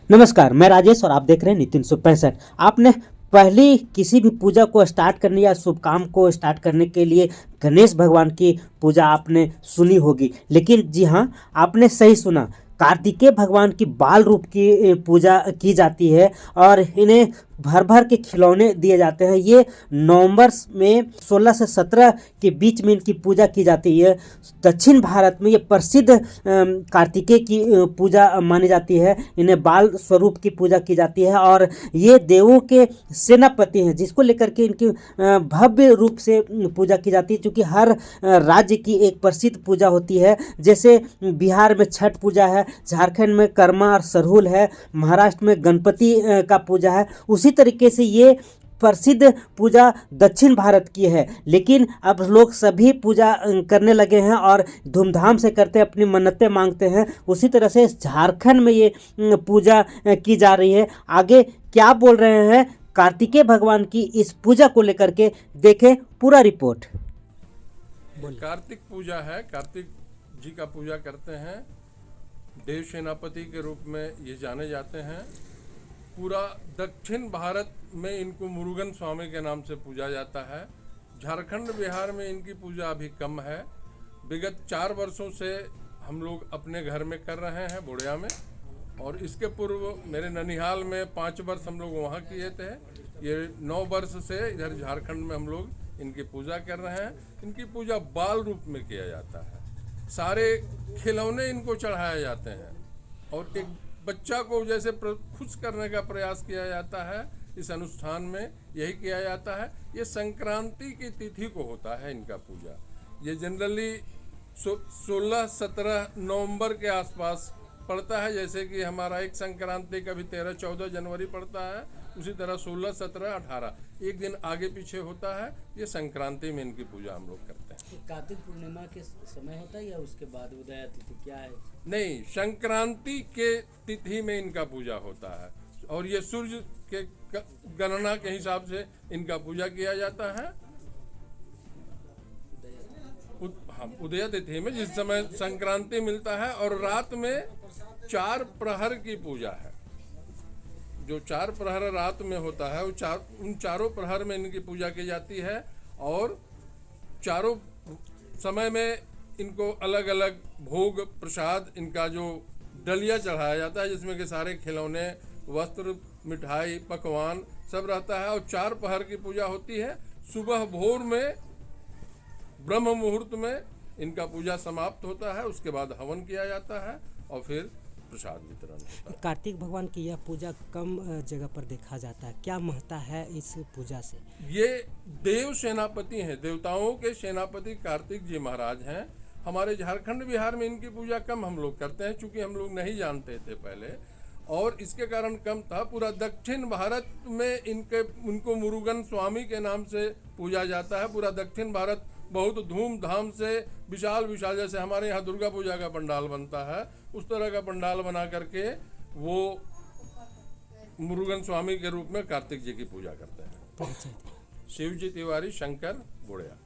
नमस्कार, मैं राजेश और आप देख रहे हैं नितिन 365। आपने पहली किसी भी पूजा को स्टार्ट करने या शुभ काम को स्टार्ट करने के लिए गणेश भगवान की पूजा आपने सुनी होगी, लेकिन जी हाँ, आपने सही सुना। कार्तिकेय भगवान की बाल रूप की पूजा की जाती है और इन्हें भर भर के खिलौने दिए जाते हैं। ये नवंबर में 16 से 17 के बीच में इनकी पूजा की जाती है। दक्षिण भारत में ये प्रसिद्ध कार्तिकेय की पूजा मानी जाती है। इन्हें बाल स्वरूप की पूजा की जाती है और ये देवों के सेनापति हैं, जिसको लेकर के इनकी भव्य रूप से पूजा की जाती है। क्योंकि हर राज्य की एक प्रसिद्ध पूजा होती है। जैसे बिहार में छठ पूजा है, झारखंड में कर्मा और सरहुल है, महाराष्ट्र में गणपति का पूजा है। उसी तरीके से ये प्रसिद्ध पूजा दक्षिण भारत की है, लेकिन अब लोग सभी पूजा करने लगे हैं और धूमधाम से करते हैं, अपनी मन्नतें मांगते हैं। उसी तरह से झारखंड में ये पूजा की जा रही है। आगे क्या बोल रहे हैं कार्तिकेय भगवान की इस पूजा को लेकर के, देखें पूरा रिपोर्ट। कार्तिक पूजा है, कार्तिक जी का पूजा करते हैं। देव सेनापति के रूप में ये जाने जाते हैं। पूरा दक्षिण भारत में इनको मुरुगन स्वामी के नाम से पूजा जाता है। झारखंड बिहार में इनकी पूजा अभी कम है। विगत 4 वर्षों से हम लोग अपने घर में कर रहे हैं बोड़िया में, और इसके पूर्व मेरे ननिहाल में 5 वर्ष हम लोग वहाँ किए थे। ये 9 वर्ष से इधर झारखंड में हम लोग इनकी पूजा कर रहे हैं। इनकी पूजा बाल रूप में किया जाता है। सारे खिलौने इनको चढ़ाए जाते हैं और एक बच्चा को जैसे खुश करने का प्रयास किया जाता है। इस अनुष्ठान में यही किया जाता है। ये संक्रांति की तिथि को होता है इनका पूजा। ये जनरली 16-17 नवंबर के आसपास पड़ता है। जैसे कि हमारा एक संक्रांति का भी 13-14 जनवरी पड़ता है, उसी तरह 16, 17, 18 एक दिन आगे पीछे होता है। ये संक्रांति में इनकी पूजा हम लोग करते हैं। कार्तिक पूर्णिमा के समय होता है या उसके बाद उदया तिथि क्या है? नहीं, संक्रांति के तिथि में इनका पूजा होता है और ये सूर्य के गणना के हिसाब से इनका पूजा किया जाता है। उदया तिथि में जिस समय संक्रांति मिलता है, और रात में 4 प्रहर की पूजा है। जो 4 प्रहर रात में होता है उन चारों प्रहर में इनकी पूजा की जाती है। और चारों समय में इनको अलग अलग भोग प्रसाद, इनका जो डलिया चढ़ाया जाता है, जिसमें कि सारे खिलौने, वस्त्र, मिठाई, पकवान सब रहता है। और 4 प्रहर की पूजा होती है। सुबह भोर में ब्रह्म मुहूर्त में इनका पूजा समाप्त होता है। उसके बाद हवन किया जाता है और फिर प्रसाद वितरण होता है। कार्तिक भगवान की यह पूजा कम जगह पर देखा जाता है, क्या महत्ता है इस पूजा से? ये देव सेनापति हैं, देवताओं के सेनापति कार्तिक जी महाराज हैं। हमारे झारखंड बिहार में इनकी पूजा कम हम लोग करते हैं, चूँकि हम लोग नहीं जानते थे पहले, और इसके कारण कम था। पूरा दक्षिण भारत में इनको मुरुगन स्वामी के नाम से पूजा जाता है। पूरा दक्षिण भारत बहुत धूमधाम से विशाल विशाल, जैसे हमारे यहाँ दुर्गा पूजा का पंडाल बनता है, उस तरह का पंडाल बना करके वो मुरुगन स्वामी के रूप में कार्तिक जी की पूजा करते हैं। शिव जी तिवारी, शंकर, बोड़िया।